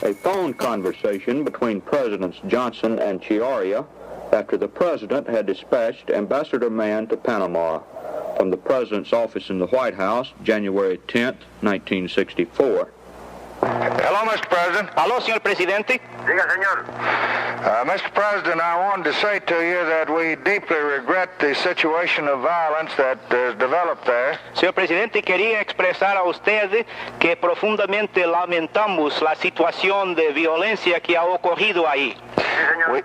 a phone conversation between Presidents Johnson and Chiaria after the President had dispatched Ambassador Mann to Panama. From the President's office in the White House, January 10th, 1964. Hello, Mr. President. Aló, señor presidente. Diga, señor. Mr. President, I wanted to say to you that we deeply regret the situation of violence that has developed there. Señor presidente, quería expresar a usted que profundamente lamentamos la situación de violencia que ha ocurrido ahí. Sí, señor.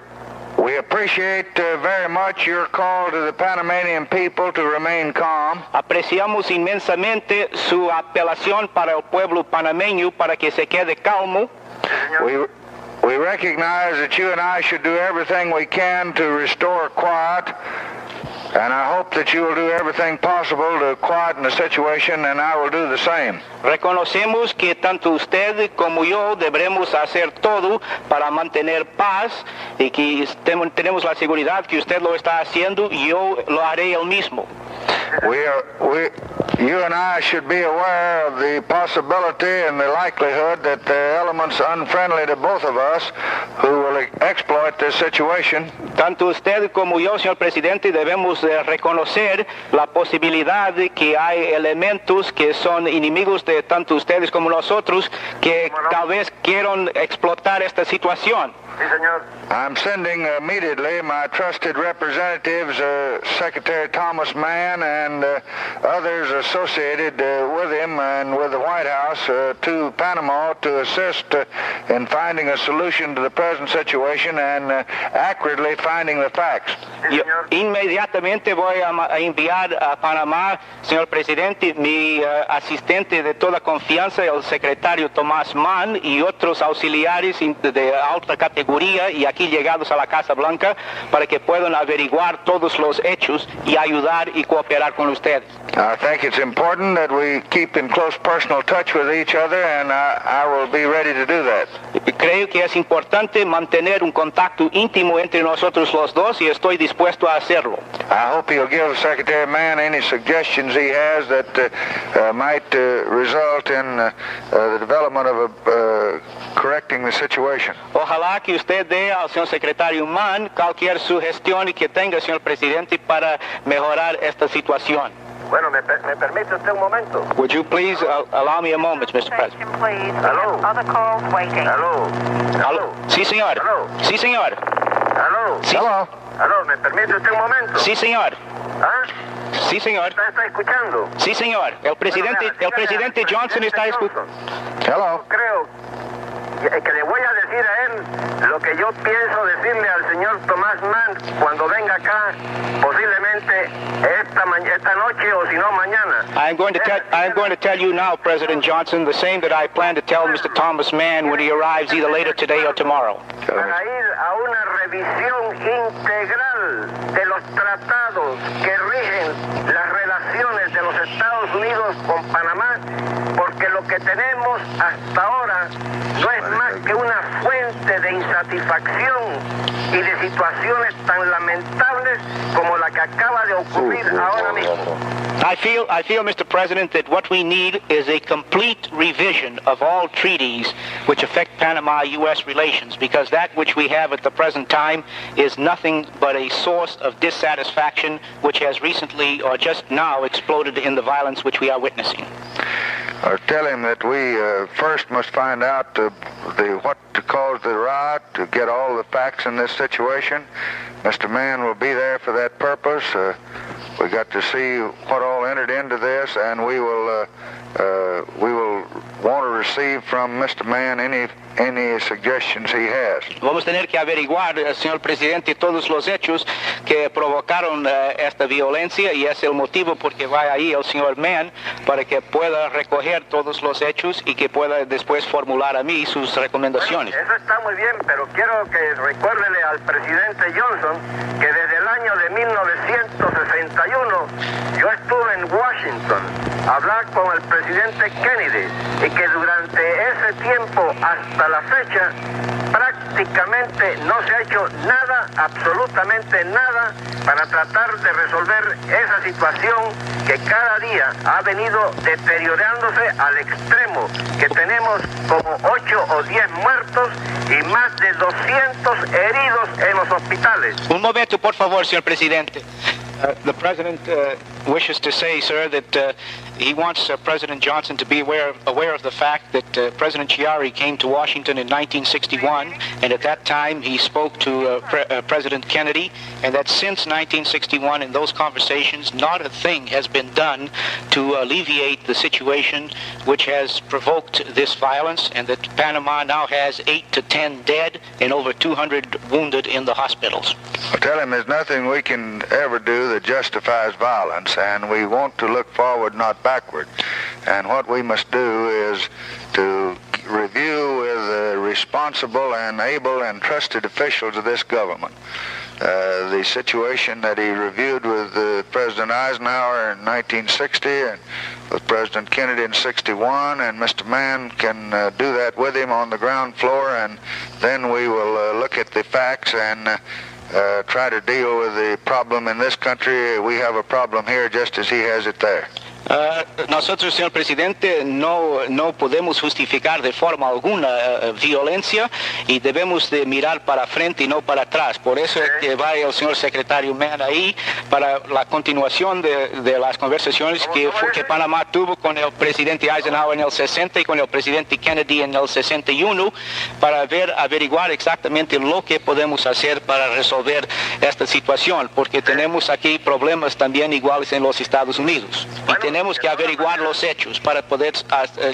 We appreciate very much your call to the Panamanian people to remain calm. Apreciamos inmensamente su apelación para el pueblo panameño para que se quede calmo. We recognize that you and I should do everything we can to restore quiet, and I hope that you will do everything possible to quieten the situation, and I will do the same. Reconocemos que tanto usted como yo debemos hacer todo para mantener paz y que tenemos la seguridad que usted lo está haciendo y yo lo haré el mismo. You and I should be aware of the possibility and the likelihood that there are elements unfriendly to both of us who will exploit this situation. Tanto usted como yo, señor presidente, debemos reconocer la posibilidad de que hay elementos que son enemigos de tanto ustedes como nosotros que tal vez quieran explotar esta situación. Sí, señor. I'm sending immediately my trusted representatives, Secretary Thomas Mann and others associated with him and with the White House to Panama to assist in finding a solution to the present situation and accurately finding the facts. Yo inmediatamente voy a enviar a Panamá, señor presidente, mi asistente de toda confianza, el secretario Tomás Mann y otros auxiliares de alta categoría y aquí llegados a la Casa Blanca para que puedan averiguar todos los hechos y ayudar y cooperar con ustedes. I think it's important that we keep in close personal touch with each other, and I will be ready to do that. Creo que es importante mantener un contacto íntimo entre nosotros los dos y estoy dispuesto a hacerlo. I hope he'll give Secretary Mann any suggestions he has that might result in the development of correcting the situation. Ojalá que usted dé al señor secretario Mann cualquier sugestión que tenga, señor presidente, para mejorar esta situación. Bueno, ¿me permite usted un momento? Would you please allow me a moment, Mr. President? Hello. Other calls waiting. Hello. Hello. Sí, señor. Hello. Sí, señor. Hello. Sí. Hello. Hello, ¿me permite usted un momento? Sí, señor. ¿Ah? Sí, señor. ¿Está escuchando? Sí, señor. El presidente Johnson está escuchando. Hello. Creo que le voy a decir a él lo que yo pienso decirle al señor Tomás Mann cuando venga acá, posiblemente esta noche o si no mañana. I'm going to tell you now, President Johnson, the same that I plan to tell Mr. Thomas Mann when he arrives either later today or tomorrow. Para ir a una revisión integral de los tratados que rigen las relaciones de los Estados Unidos con Panamá, porque lo que tenemos hasta ahora no es más que una fuente de insatisfacción y de situaciones tan lamentables como la que acaba de ocurrir ahora mismo. I feel, Mr. President, that what we need is a complete revision of all treaties which affect Panama-U.S. relations, because that which we have at the present time is nothing but a source of dissatisfaction which has recently or just now exploded in the violence which we are witnessing. Tell him that we first must find out what caused the riot, to get all the facts in this situation. Mr. Mann will be there for that purpose. We got to see what all entered into this, and we will want to receive from Mr. Mann any suggestions he has. Vamos a tener que averiguar, señor presidente, todos los hechos que provocaron esta violencia y es el motivo por que va ahí el señor Mann para que pueda recoger todos los hechos y que pueda después formular a mí sus recomendaciones. Bueno, eso está muy bien, pero quiero que recuérdele al presidente Johnson que desde el año año de 1961, yo estuve en Washington a hablar con el presidente Kennedy y que durante ese tiempo hasta la fecha prácticamente no se ha hecho nada, absolutamente nada, para tratar de resolver esa situación que cada día ha venido deteriorándose al extremo, que tenemos como 8 o 10 muertos y más de 200 heridos en los hospitales. Un momento, por favor, señor presidente. The president wishes to say, sir, that he wants President Johnson to be aware of the fact that President Chiari came to Washington in 1961, and at that time he spoke to President Kennedy, and that since 1961 in those conversations not a thing has been done to alleviate the situation which has provoked this violence, and that Panama now has 8 to 10 dead and over 200 wounded in the hospitals. I tell him there's nothing we can ever do that justifies violence, and we want to look forward, not backward. And what we must do is to review with the responsible and able and trusted officials of this government the situation that he reviewed with President Eisenhower in 1960 and with President Kennedy in 61, and Mr. Mann can do that with him on the ground floor, and then we will look at the facts and try to deal with the problem in this country. We have a problem here just as he has it there. Nosotros, señor presidente, no podemos justificar de forma alguna violencia y debemos de mirar para frente y no para atrás. Por eso es que va el señor secretario Mann ahí para la continuación de las conversaciones que Panamá tuvo con el presidente Eisenhower en el 60 y con el presidente Kennedy en el 61 para averiguar exactamente lo que podemos hacer para resolver esta situación, porque tenemos aquí problemas también iguales en los Estados Unidos. Y tenemos que averiguar los hechos para poder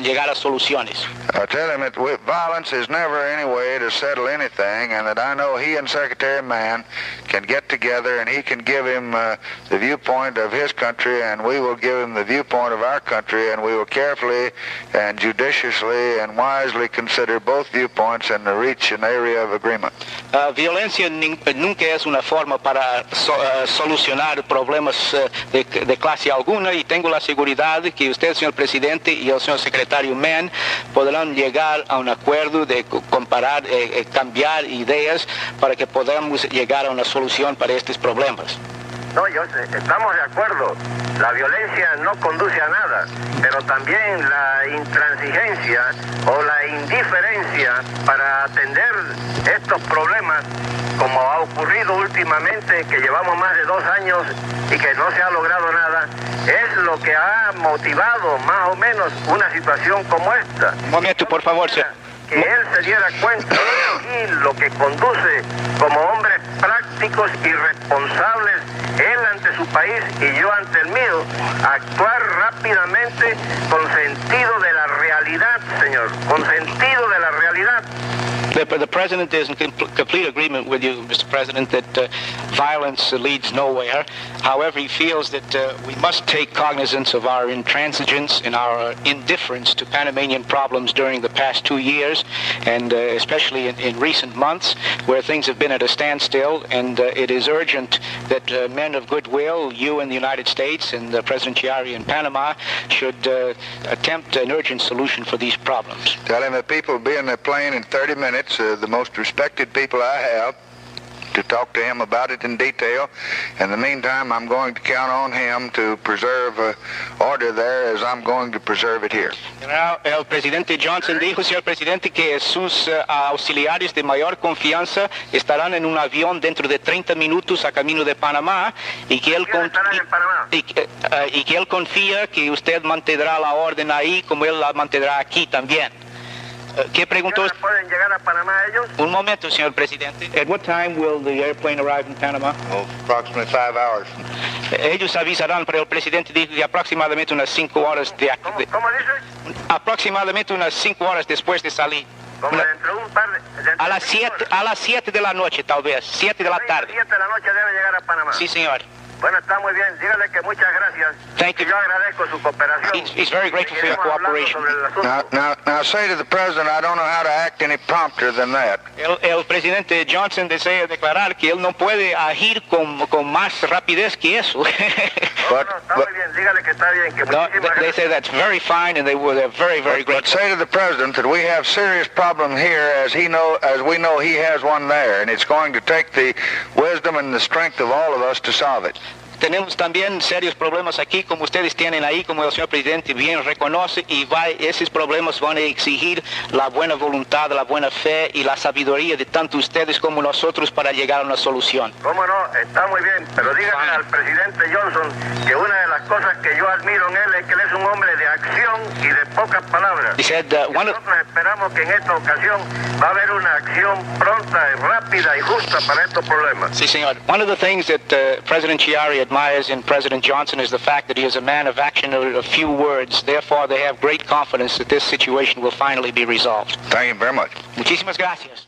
llegar a soluciones. I tell him that violence is never any way to settle anything, and that I know he and Secretary Mann can get together and he can give him the viewpoint of his country, and we will give him the viewpoint of our country, and we will carefully and judiciously and wisely consider both viewpoints and reach an area of agreement. Violencia nunca es una forma para solucionar problemas de clase alguna, y tengo la seguridad que usted, señor presidente, y el señor secretario Mann podrán llegar a un acuerdo de comparar, cambiar ideas para que podamos llegar a una solución para estos problemas. No, estamos de acuerdo. La violencia no conduce a nada, pero también la intransigencia o la indiferencia para atender estos problemas, como ha ocurrido últimamente, que llevamos más de 2 años y que no se ha logrado nada, es lo que ha motivado más o menos una situación como esta. Un momento, por favor, señor. Que él se diera cuenta y lo que conduce como hombres prácticos y responsables, él ante su país y yo ante el mío, actuar rápidamente con sentido de la realidad, señor, con sentido de la realidad. The President is in complete agreement with you, Mr. President, that violence leads nowhere. However, he feels that we must take cognizance of our intransigence and our indifference to Panamanian problems during the past 2 years, and especially in recent months, where things have been at a standstill, and it is urgent that men of goodwill, you in the United States and President Chiari in Panama, should attempt an urgent solution for these problems. Tell him that people will be in the plane in 30 minutes. The most respected people I have, to talk to him about it in detail. In the meantime, I'm going to count on him to preserve order there as I'm going to preserve it here. El presidente Johnson dijo, señor presidente, que sus auxiliares de mayor confianza estarán en un avión dentro de 30 minutos a camino de Panamá, y que él confía que usted mantendrá la orden ahí como él la mantendrá aquí también. ¿Qué preguntó? ¿Pueden llegar a Panamá ellos? Un momento, señor presidente. At what time will the airplane arrive in Panama? Oh, approximately 5 hours. Ellos avisarán, pero el presidente dijo que aproximadamente unas 5 horas ¿Cómo dice? Aproximadamente unas 5 horas después de salir. Como dentro de un par de... A las 7 de la noche, tal vez. 7 de la tarde. 7 de la noche debe llegar a Panamá. Sí, señor. Bueno, está muy bien. Dígale que muchas gracias. Thank you. Yo agradezco su cooperación. He's very grateful for your cooperation. Now say to the president, I don't know how to act act any prompter than that. El presidente Johnson desea declarar que él no puede agir con más rapidez que eso. Está muy bien, dígale que está bien. Que No, they say that's very fine, and they're very, very But grateful. say to the president that we have serious problem here, as we know he has one there, and it's going to take the wisdom and the strength of all of us to solve it. Tenemos también serios problemas aquí, como ustedes tienen ahí, como el señor presidente bien reconoce, y esos problemas van a exigir la buena voluntad, la buena fe y la sabiduría de tanto ustedes como nosotros para llegar a una solución. ¿Cómo no? Está muy bien, pero dígale al presidente Johnson que una de las cosas que yo admiro en él es que él es un hombre de acción y de pocas palabras. He said, Nosotros esperamos que en esta ocasión va a haber una acción pronta, rápida y justa para estos problemas. Sí, señor. One of the things that President Chiari admires in President Johnson is the fact that he is a man of action, a few words. Therefore, they have great confidence that this situation will finally be resolved. Thank you very much. Muchísimas gracias.